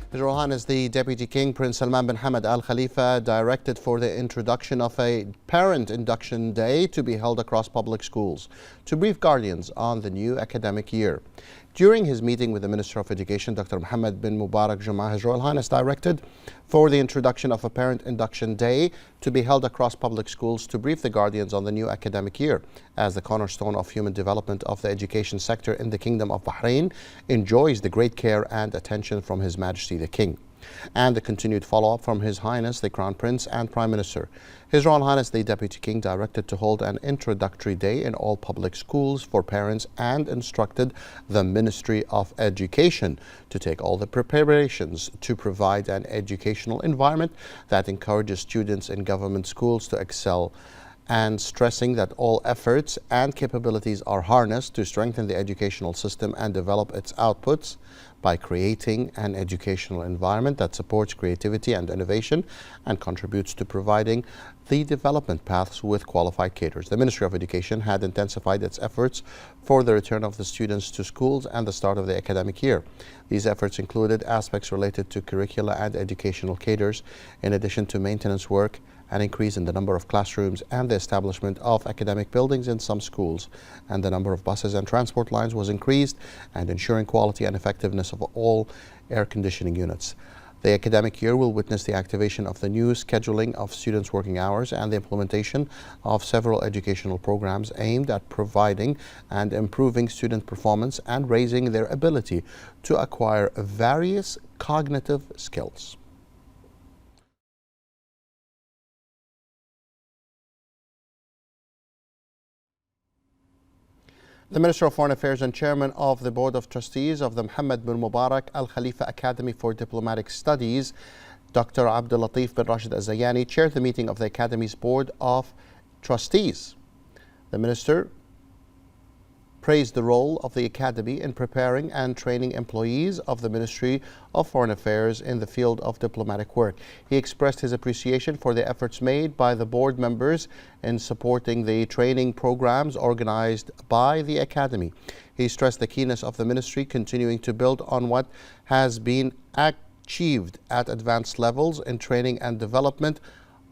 His Royal Highness the Deputy King Prince Salman bin Hamad Al Khalifa directed for the introduction of a parent induction day to be held across public schools to brief guardians on the new academic year. During his meeting with the Minister of Education, Dr. Mohammed bin Mubarak Juma, His Royal Highness directed for the introduction of a parent induction day to be held across public schools to brief the guardians on the new academic year, as the cornerstone of human development of the education sector in the Kingdom of Bahrain enjoys the great care and attention from His Majesty the King, and the continued follow-up from His Highness the Crown Prince and Prime Minister. His Royal Highness the Deputy King directed to hold an introductory day in all public schools for parents and instructed the Ministry of Education to take all the preparations to provide an educational environment that encourages students in government schools to excel, and stressing that all efforts and capabilities are harnessed to strengthen the educational system and develop its outputs by creating an educational environment that supports creativity and innovation and contributes to providing the development paths with qualified cadres. The Ministry of Education had intensified its efforts for the return of the students to schools and the start of the academic year. These efforts included aspects related to curricula and educational cadres, in addition to maintenance work, an increase in the number of classrooms and the establishment of academic buildings in some schools, and the number of buses and transport lines was increased, and ensuring quality and effectiveness of all air conditioning units. The academic year will witness the activation of the new scheduling of students' working hours and the implementation of several educational programs aimed at providing and improving student performance and raising their ability to acquire various cognitive skills. The Minister of Foreign Affairs and Chairman of the Board of Trustees of the Mohammed bin Mubarak Al Khalifa Academy for Diplomatic Studies, Dr. Abdul Latif bin Rashid Al Zayani, chaired the meeting of the Academy's Board of Trustees. The Minister praised the role of the Academy in preparing and training employees of the Ministry of Foreign Affairs in the field of diplomatic work. He expressed his appreciation for the efforts made by the board members in supporting the training programs organized by the Academy. He stressed the keenness of the Ministry continuing to build on what has been achieved at advanced levels in training and development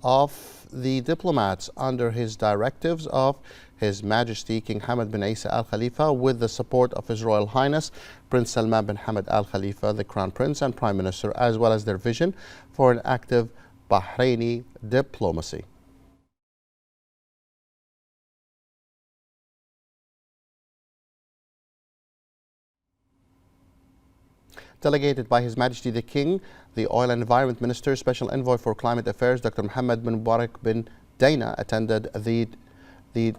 of the diplomats under his directives of His Majesty King Hamad bin Isa Al Khalifa, with the support of His Royal Highness Prince Salman bin Hamad Al Khalifa, the Crown Prince and Prime Minister, as well as their vision for an active Bahraini diplomacy. Delegated by His Majesty the King, the Oil and Environment Minister, Special Envoy for Climate Affairs, Dr. Mohammed bin Mubarak bin Dana, attended the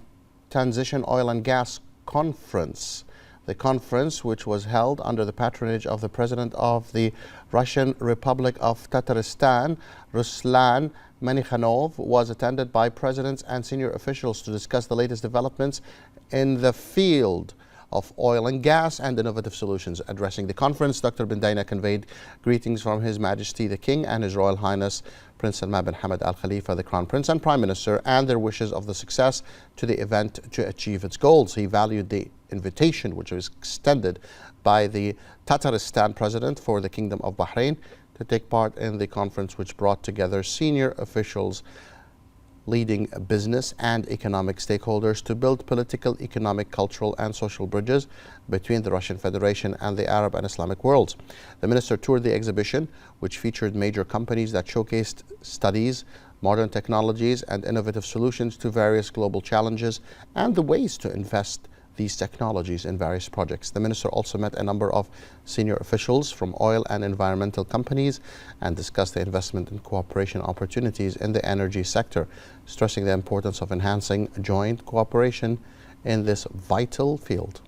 Transition Oil and Gas Conference. The conference, which was held under the patronage of the President of the Russian Republic of Tatarstan, Ruslan Menikhanov, was attended by presidents and senior officials to discuss the latest developments in the field of oil and gas and innovative solutions. Addressing the conference, Dr. bin Dana conveyed greetings from His Majesty the King and His Royal Highness Prince Salman bin Hamad Al Khalifa, the Crown Prince and Prime Minister, and their wishes of the success to the event to achieve its goals. He valued the invitation which was extended by the Tatarstan President for the Kingdom of Bahrain to take part in the conference, which brought together senior officials, leading business and economic stakeholders to build political, economic, cultural and social bridges between the Russian Federation and the Arab and Islamic worlds. The minister toured the exhibition, which featured major companies that showcased studies, modern technologies and innovative solutions to various global challenges and the ways to invest these technologies in various projects. The minister also met a number of senior officials from oil and environmental companies and discussed the investment and cooperation opportunities in the energy sector, stressing the importance of enhancing joint cooperation in this vital field.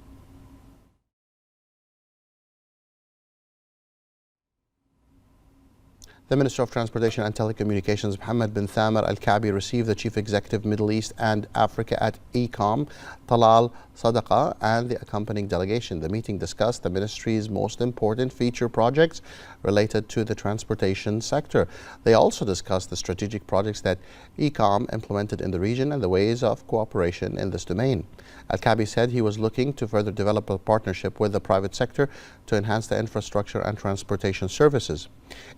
The Minister of Transportation and Telecommunications, Mohammed bin Thamar Al-Ka'bi, received the Chief Executive Middle East and Africa at ECOM, Talal Sadaqa, and the accompanying delegation. The meeting discussed the ministry's most important feature projects related to the transportation sector. They also discussed the strategic projects that ECOM implemented in the region and the ways of cooperation in this domain. Al-Ka'bi said he was looking to further develop a partnership with the private sector to enhance the infrastructure and transportation services.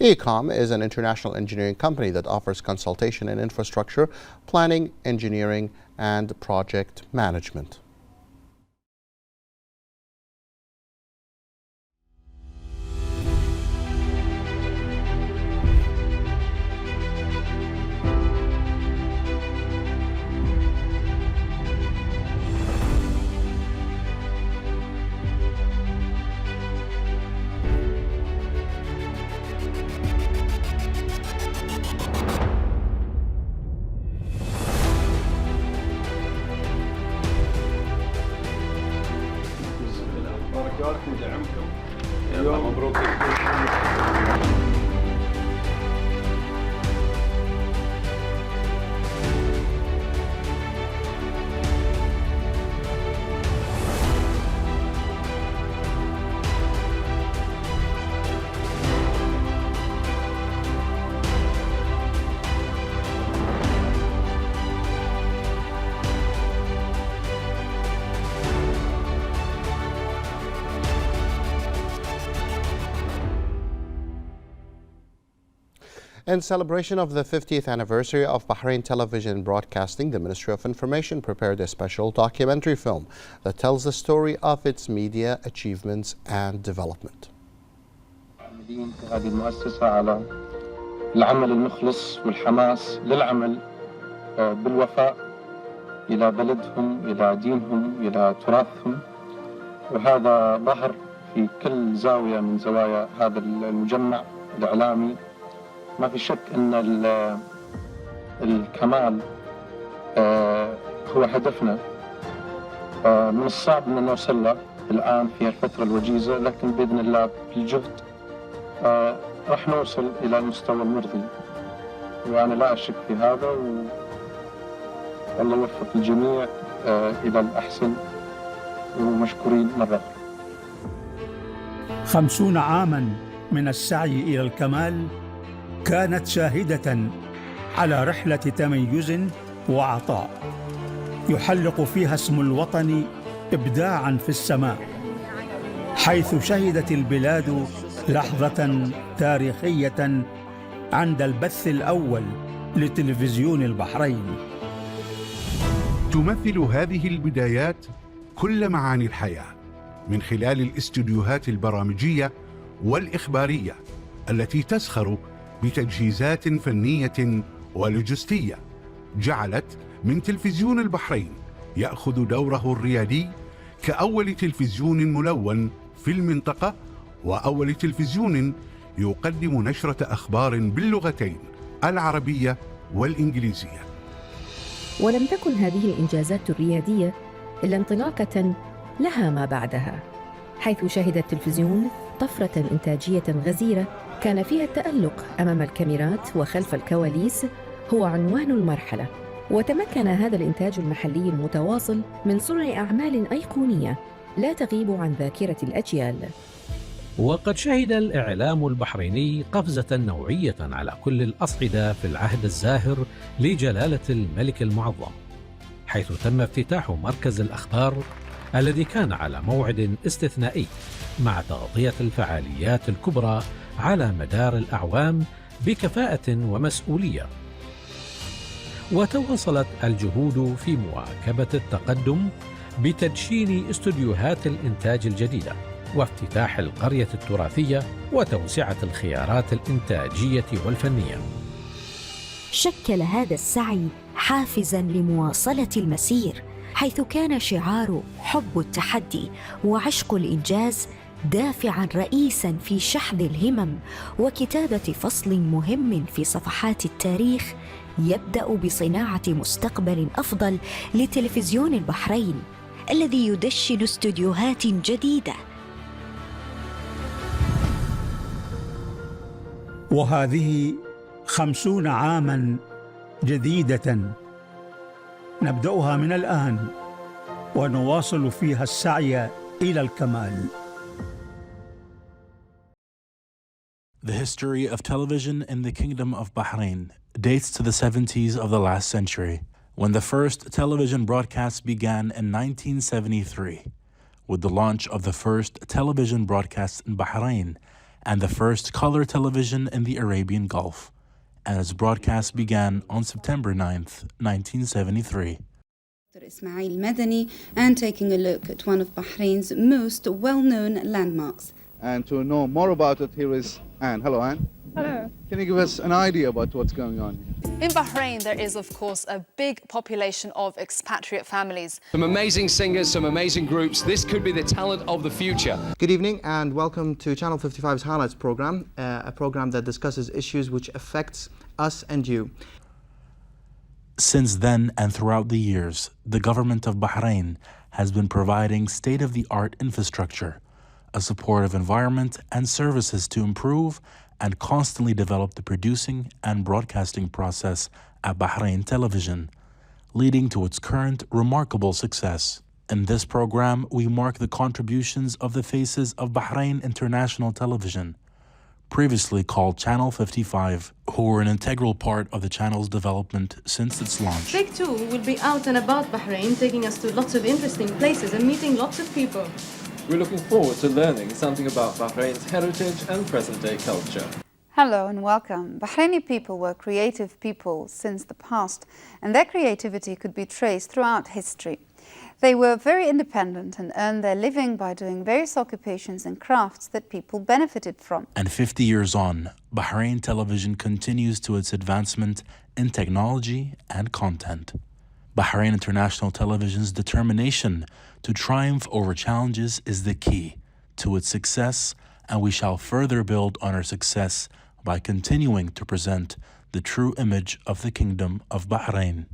ECOM is an international engineering company that offers consultation in infrastructure, planning, engineering, and project management. ندعمكم. يلا مبروك. In celebration of the 50th anniversary of Bahrain Television Broadcasting, the Ministry of Information prepared a special documentary film that tells the story of its media achievements and development. هذه المؤسسة على العمل المخلص والحماس للعمل بالوفاء إلى بلدهم، إلى دينهم، إلى تراثهم، وهذا ظهر في كل زاوية من زوايا هذا المجمع الإعلامي. ما في شك أن الكمال هو هدفنا. من الصعب أن نوصل له الآن في الفترة الوجيزة، لكن بإذن الله بالجهد راح نوصل إلى المستوى المرضي، وأنا لا أشك في هذا، والله يوفق الجميع إلى الأحسن، ومشكورين مرة. 50 عاماً من السعي إلى الكمال كانت شاهدة على رحلة تميز وعطاء يحلق فيها اسم الوطن إبداعاً في السماء، حيث شهدت البلاد لحظة تاريخية عند البث الأول لتلفزيون البحرين. تمثل هذه البدايات كل معاني الحياة من خلال الاستوديوهات البرامجية والإخبارية التي تسخر بتجهيزات فنية ولوجستية جعلت من تلفزيون البحرين يأخذ دوره الريادي كأول تلفزيون ملون في المنطقة، وأول تلفزيون يقدم نشرة أخبار باللغتين العربية والإنجليزية. ولم تكن هذه الإنجازات الريادية إلا انطلاقة لها ما بعدها، حيث شهد التلفزيون طفرة إنتاجية غزيرة كان فيها التألق أمام الكاميرات وخلف الكواليس هو عنوان المرحلة. وتمكن هذا الإنتاج المحلي المتواصل من صنع أعمال أيقونية لا تغيب عن ذاكرة الأجيال. وقد شهد الإعلام البحريني قفزة نوعية على كل الأصعدة في العهد الزاهر لجلالة الملك المعظم، حيث تم افتتاح مركز الأخبار الذي كان على موعد استثنائي مع تغطية الفعاليات الكبرى على مدار الأعوام بكفاءة ومسؤولية. وتواصلت الجهود في مواكبة التقدم بتدشين استوديوهات الإنتاج الجديدة وافتتاح القرية التراثية وتوسعة الخيارات الإنتاجية والفنية. شكل هذا السعي حافزاً لمواصلة المسير، حيث كان شعار حب التحدي وعشق الإنجاز دافعاً رئيساً في شحذ الهمم وكتابة فصل مهم في صفحات التاريخ يبدأ بصناعة مستقبل أفضل لتلفزيون البحرين الذي يدشن استوديوهات جديدة. وهذه 50 عاماً جديدة نبدأها من الآن ونواصل فيها السعي إلى الكمال. The history of television in the Kingdom of Bahrain dates to the 70s of the last century, when the first television broadcast began in 1973, with the launch of the first television broadcast in Bahrain and the first color television in the Arabian Gulf, and its broadcast began on September 9th, 1973. Ismail Madani, and taking a look at one of Bahrain's most well-known landmarks. And to know more about it, here is Anne. Hello, Anne. Hello. Can you give us an idea about what's going on here? In Bahrain, there is, of course, a big population of expatriate families. Some amazing singers, some amazing groups. This could be the talent of the future. Good evening and welcome to Channel 55's Highlights program, a program that discusses issues which affects us and you. Since then and throughout the years, the government of Bahrain has been providing state-of-the-art infrastructure, a supportive environment and services to improve and constantly develop the producing and broadcasting process at Bahrain Television, leading to its current remarkable success. In this program, we mark the contributions of the faces of Bahrain International Television, previously called Channel 55, who were an integral part of the channel's development since its launch. Take two will be out and about Bahrain, taking us to lots of interesting places and meeting lots of people. We're looking forward to learning something about Bahrain's heritage and present-day culture. Hello and welcome. Bahraini people were creative people since the past, and their creativity could be traced throughout history. They were very independent and earned their living by doing various occupations and crafts that people benefited from. And 50 years on, Bahrain Television continues to its advancement in technology and content. Bahrain International Television's determination to triumph over challenges is the key to its success, and we shall further build on our success by continuing to present the true image of the Kingdom of Bahrain.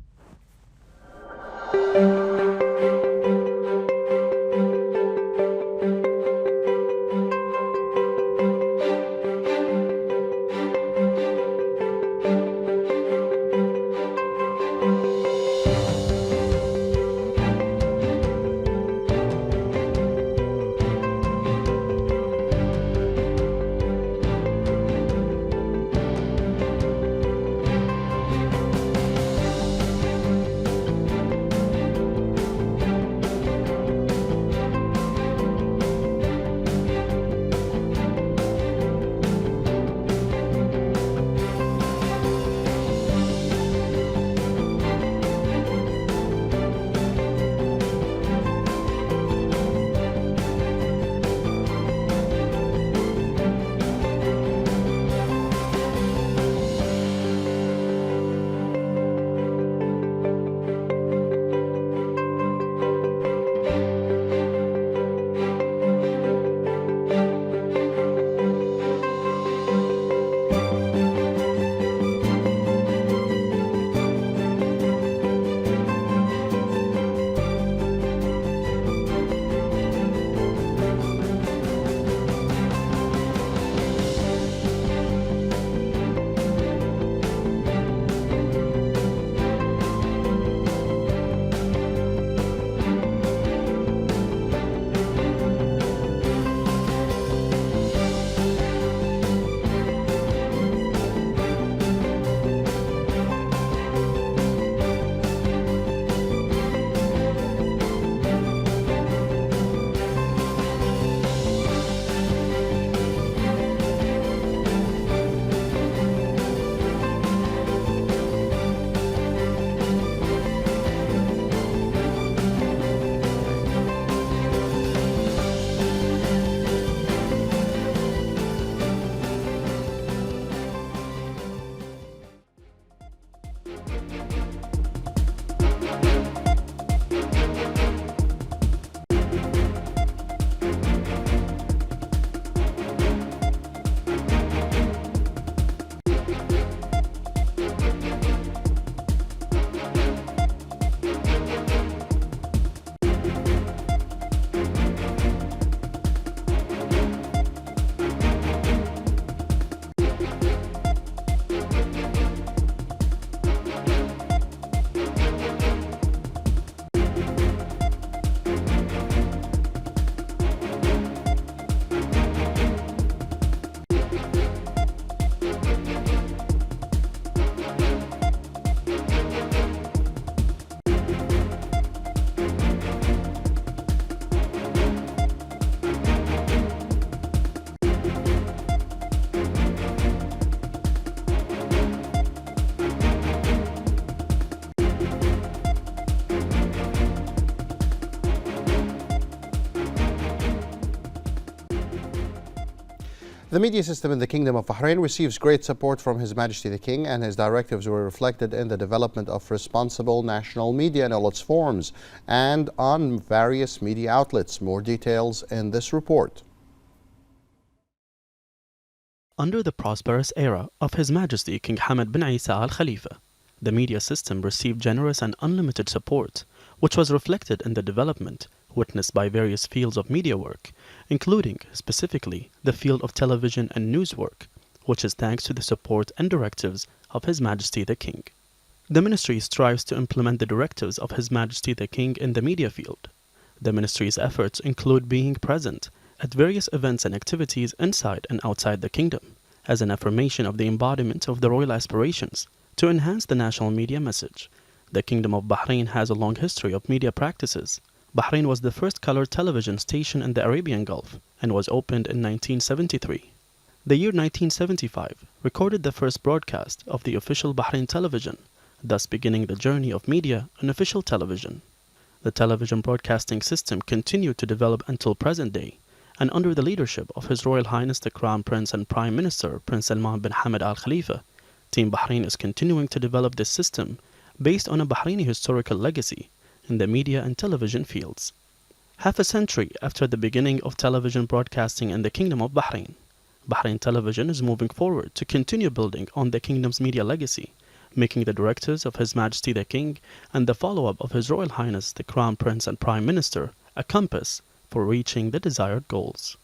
The media system in the Kingdom of Bahrain receives great support from His Majesty the King, and his directives were reflected in the development of responsible national media in all its forms and on various media outlets. More details in this report. Under the prosperous era of His Majesty King Hamad bin Isa Al Khalifa, the media system received generous and unlimited support, which was reflected in the development witnessed by various fields of media work, including specifically the field of television and news work, which is thanks to the support and directives of His Majesty the King. The Ministry strives to implement the directives of His Majesty the King in the media field. The Ministry's efforts include being present at various events and activities inside and outside the Kingdom, as an affirmation of the embodiment of the royal aspirations to enhance the national media message. The Kingdom of Bahrain has a long history of media practices. Bahrain was the first colored television station in the Arabian Gulf and was opened in 1973. The year 1975 recorded the first broadcast of the official Bahrain television, thus beginning the journey of media on official television. The television broadcasting system continued to develop until present day, and under the leadership of His Royal Highness the Crown Prince and Prime Minister Prince Salman bin Hamad Al Khalifa, Team Bahrain is continuing to develop this system based on a Bahraini historical legacy in the media and television fields. Half a century after the beginning of television broadcasting in the Kingdom of Bahrain, Bahrain Television is moving forward to continue building on the Kingdom's media legacy, making the directives of His Majesty the King and the follow-up of His Royal Highness the Crown Prince and Prime Minister a compass for reaching the desired goals.